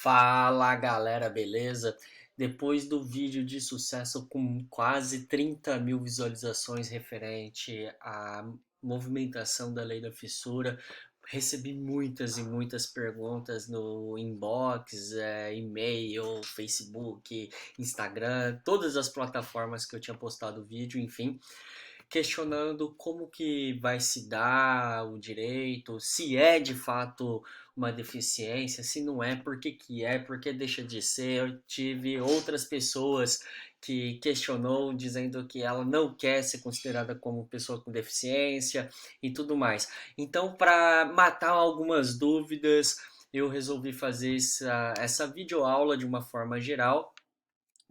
Fala galera, beleza? Depois do vídeo de sucesso com quase 30 mil visualizações referente à movimentação da lei da fissura, recebi muitas e muitas perguntas no inbox, e-mail, Facebook, Instagram, todas as plataformas que eu tinha postado o vídeo, enfim, questionando como que vai se dar o direito, se é de fato uma deficiência, se não é, por que deixa de ser. Eu tive outras pessoas que questionou dizendo que ela não quer ser considerada como pessoa com deficiência e tudo mais. Então, para matar algumas dúvidas, eu resolvi fazer essa videoaula de uma forma geral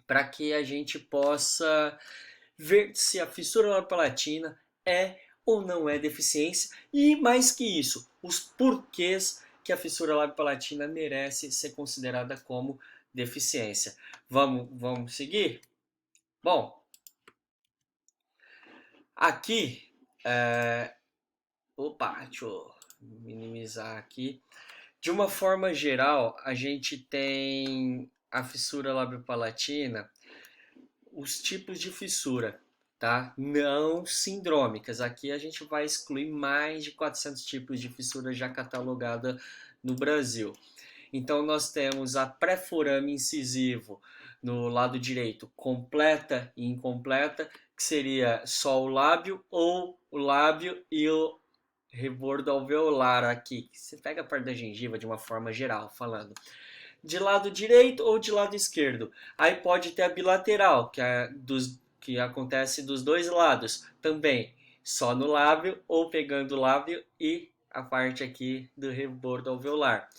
para que a gente possa ver se a fissura labio-palatina é ou não é deficiência e, mais que isso, os porquês que a fissura labio-palatina merece ser considerada como deficiência. Vamos seguir? Bom, aqui, deixa eu minimizar aqui. De uma forma geral, a gente tem a fissura labio-palatina, os tipos de fissura, tá? Não sindrômicas. Aqui a gente vai excluir mais de 400 tipos de fissura já catalogada no Brasil. Então nós temos a pré-forame incisivo no lado direito, completa e incompleta, que seria só o lábio ou o lábio e o rebordo alveolar aqui. Você pega a parte da gengiva de uma forma geral, falando de lado direito ou de lado esquerdo. Aí pode ter a bilateral, que acontece dos dois lados também, só no lábio ou pegando o lábio e a parte aqui do rebordo alveolar.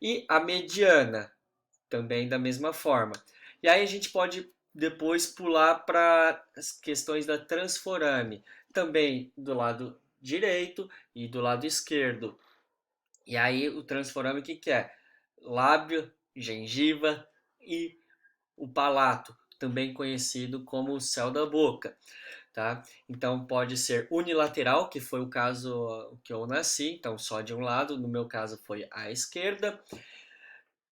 E a mediana, também da mesma forma. E aí a gente pode depois pular para as questões da transforame, também do lado direito e do lado esquerdo. E aí o transforame o que é? Lábio, gengiva e o palato, também conhecido como o céu da boca, tá? Então pode ser unilateral, que foi o caso que eu nasci, então só de um lado, no meu caso foi a esquerda.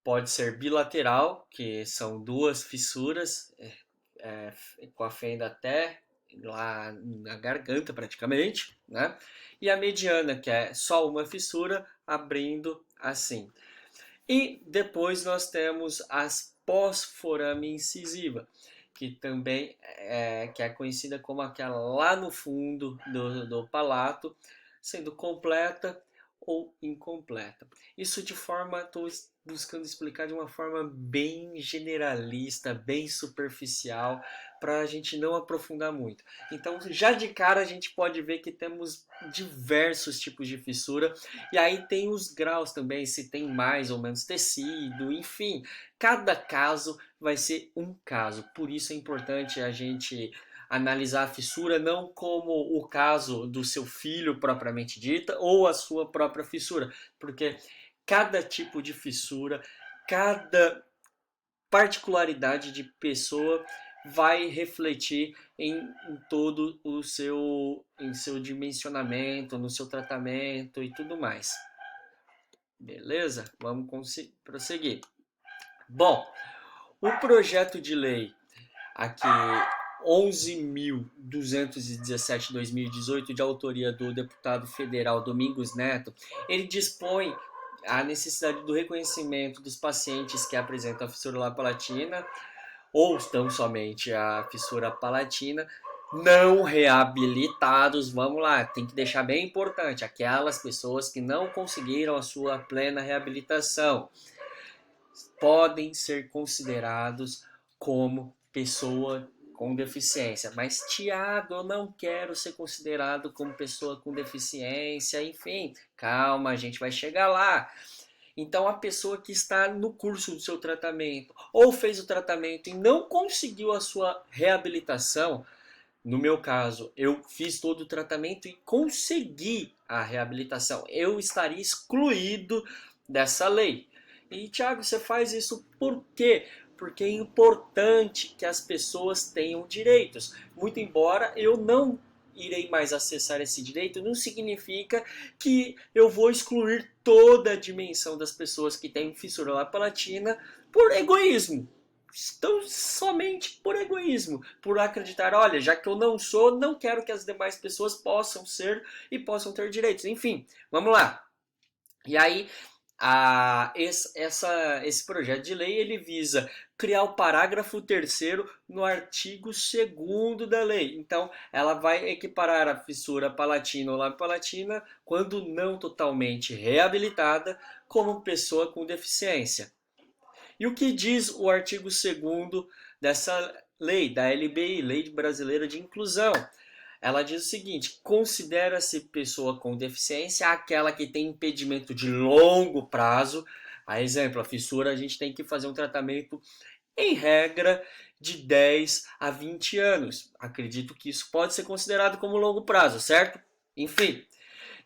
Pode ser bilateral, que são duas fissuras, é, com a fenda até lá na garganta praticamente, né? E a mediana, que é só uma fissura abrindo assim. E depois nós temos as pós-forame incisiva, que também que é conhecida como aquela lá no fundo do palato, sendo completa ou incompleta. Isso de forma, estou buscando explicar de uma forma bem generalista, bem superficial, para a gente não aprofundar muito. Então, já de cara, a gente pode ver que temos diversos tipos de fissura, e aí tem os graus também, se tem mais ou menos tecido, enfim, cada caso vai ser um caso. Por isso é importante a gente analisar a fissura não como o caso do seu filho propriamente dita ou a sua própria fissura, porque cada tipo de fissura, cada particularidade de pessoa vai refletir em todo em seu dimensionamento, no seu tratamento e tudo mais. Beleza? Vamos prosseguir. Bom, o projeto de lei aqui 11.217/2018, de autoria do deputado federal Domingos Neto, ele dispõe a necessidade do reconhecimento dos pacientes que apresentam a fissura labio-palatina ou tão somente a fissura palatina não reabilitados. Vamos lá, tem que deixar bem importante, aquelas pessoas que não conseguiram a sua plena reabilitação podem ser considerados como pessoa com deficiência. Mas, Tiago, eu não quero ser considerado como pessoa com deficiência. Enfim, calma, a gente vai chegar lá. Então, a pessoa que está no curso do seu tratamento ou fez o tratamento e não conseguiu a sua reabilitação, no meu caso, eu fiz todo o tratamento e consegui a reabilitação, eu estaria excluído dessa lei. E, Thiago, você faz isso por quê? Porque é importante que as pessoas tenham direitos. Muito embora eu não irei mais acessar esse direito, não significa que eu vou excluir toda a dimensão das pessoas que têm fissura lábio-palatina por egoísmo. Então, somente por egoísmo, por acreditar, olha, já que eu não sou, não quero que as demais pessoas possam ser e possam ter direitos. Enfim, vamos lá. E aí, esse projeto de lei ele visa criar o parágrafo 3º no artigo 2º da lei. Então, ela vai equiparar a fissura palatina ou lábio-palatina, quando não totalmente reabilitada, como pessoa com deficiência. E o que diz o artigo 2º dessa lei, da LBI, Lei Brasileira de Inclusão? Ela diz o seguinte: considera-se pessoa com deficiência aquela que tem impedimento de longo prazo. A exemplo, a fissura, a gente tem que fazer um tratamento, em regra, de 10 a 20 anos. Acredito que isso pode ser considerado como longo prazo, certo? Enfim,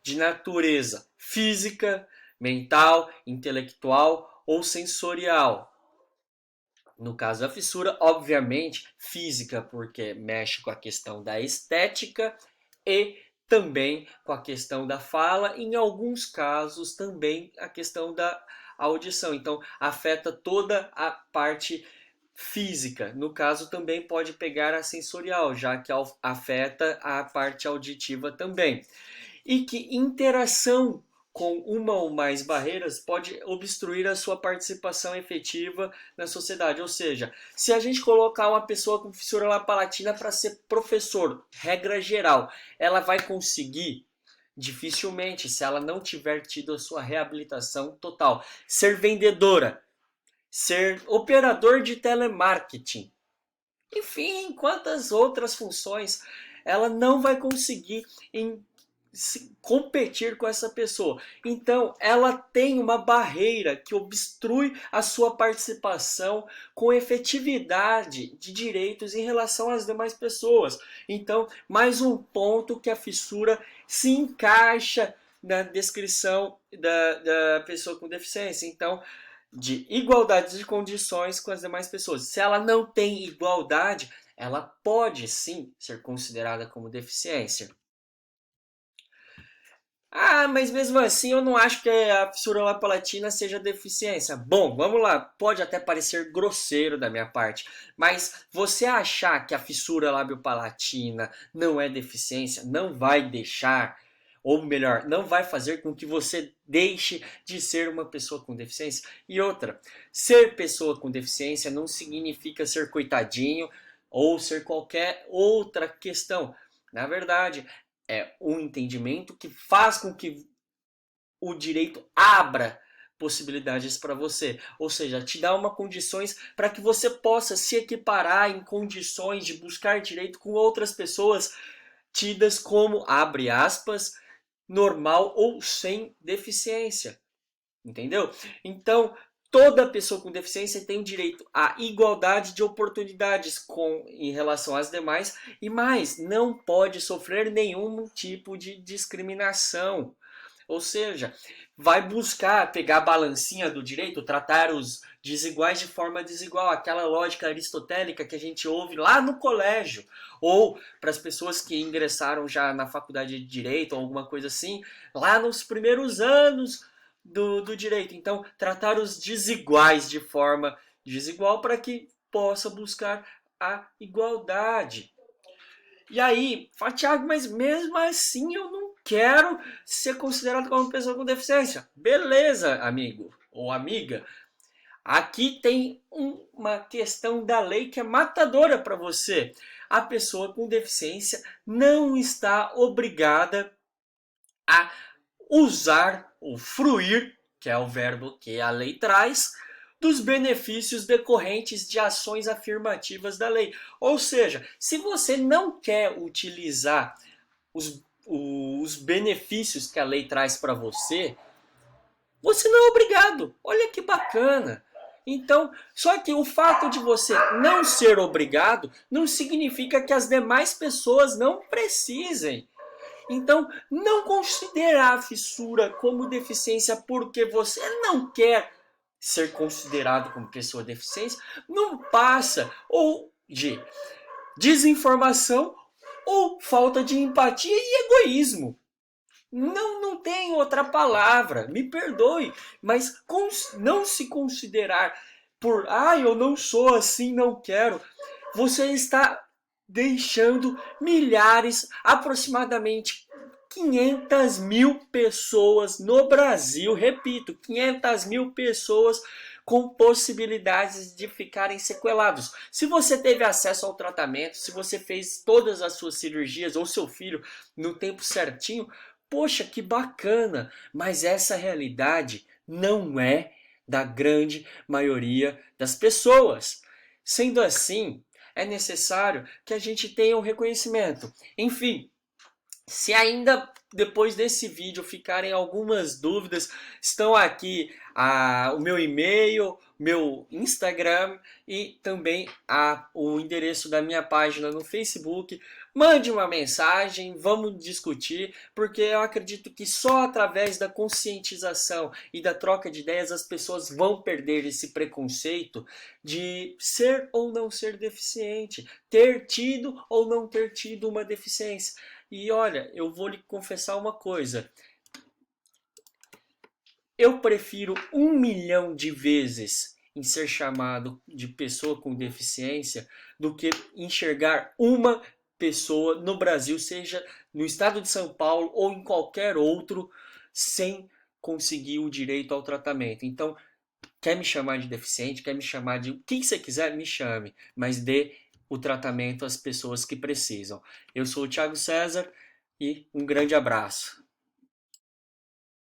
de natureza física, mental, intelectual ou sensorial. No caso da fissura, obviamente, física, porque mexe com a questão da estética e também com a questão da fala, em alguns casos também a questão da audição. Então, afeta toda a parte física. No caso, também pode pegar a sensorial, já que afeta a parte auditiva também. E que interação com uma ou mais barreiras pode obstruir a sua participação efetiva na sociedade. Ou seja, se a gente colocar uma pessoa com fissura lábio-palatina para ser professor, regra geral, ela vai conseguir? Dificilmente, se ela não tiver tido a sua reabilitação total. Ser vendedora, ser operador de telemarketing, enfim, quantas outras funções ela não vai conseguir competir com essa pessoa. Então, ela tem uma barreira que obstrui a sua participação com efetividade de direitos em relação às demais pessoas. Então, mais um ponto que a fissura se encaixa na descrição da pessoa com deficiência. Então, de igualdade de condições com as demais pessoas. Se ela não tem igualdade, ela pode sim ser considerada como deficiência. Ah, mas mesmo assim eu não acho que a fissura lábio-palatina seja deficiência. Bom, vamos lá. Pode até parecer grosseiro da minha parte, mas você achar que a fissura lábio-palatina não é deficiência, não vai deixar, ou melhor, não vai fazer com que você deixe de ser uma pessoa com deficiência. E outra, ser pessoa com deficiência não significa ser coitadinho ou ser qualquer outra questão. Na verdade, é um entendimento que faz com que o direito abra possibilidades para você, ou seja, te dá uma condições para que você possa se equiparar em condições de buscar direito com outras pessoas tidas como, abre aspas, normal ou sem deficiência, entendeu? Então, toda pessoa com deficiência tem direito à igualdade de oportunidades em relação às demais e mais, não pode sofrer nenhum tipo de discriminação. Ou seja, vai buscar pegar a balancinha do direito, tratar os desiguais de forma desigual, aquela lógica aristotélica que a gente ouve lá no colégio, ou para as pessoas que ingressaram já na faculdade de direito ou alguma coisa assim, lá nos primeiros anos do direito. Então, tratar os desiguais de forma desigual para que possa buscar a igualdade. E aí, fala, Thiago, mas mesmo assim eu não quero ser considerado como pessoa com deficiência. Beleza, amigo ou amiga. Aqui tem uma questão da lei que é matadora para você. A pessoa com deficiência não está obrigada a usar ou fruir, que é o verbo que a lei traz, dos benefícios decorrentes de ações afirmativas da lei. Ou seja, se você não quer utilizar os benefícios que a lei traz para você, você não é obrigado. Olha que bacana. Então, só que o fato de você não ser obrigado não significa que as demais pessoas não precisem. Então, não considerar a fissura como deficiência porque você não quer ser considerado como pessoa deficiente não passa ou de desinformação ou falta de empatia e egoísmo. Não tem outra palavra, me perdoe, mas não se considerar por, eu não sou assim, não quero, você está deixando milhares, aproximadamente 500 mil pessoas no Brasil, repito, 500 mil pessoas com possibilidades de ficarem sequelados. Se você teve acesso ao tratamento, se você fez todas as suas cirurgias ou seu filho no tempo certinho, poxa, que bacana! Mas essa realidade não é da grande maioria das pessoas. Sendo assim, é necessário que a gente tenha um reconhecimento. Enfim, se ainda depois desse vídeo ficarem algumas dúvidas, estão aqui o meu e-mail, meu Instagram e também o endereço da minha página no Facebook. Mande uma mensagem, vamos discutir, porque eu acredito que só através da conscientização e da troca de ideias as pessoas vão perder esse preconceito de ser ou não ser deficiente, ter tido ou não ter tido uma deficiência. E olha, eu vou lhe confessar uma coisa. Eu prefiro 1 milhão de vezes em ser chamado de pessoa com deficiência do que enxergar uma pessoa no Brasil, seja no estado de São Paulo ou em qualquer outro, sem conseguir o direito ao tratamento. Então, quer me chamar de deficiente, quer me chamar de o que você quiser, me chame, mas dê o tratamento às pessoas que precisam. Eu sou o Thiago César e um grande abraço.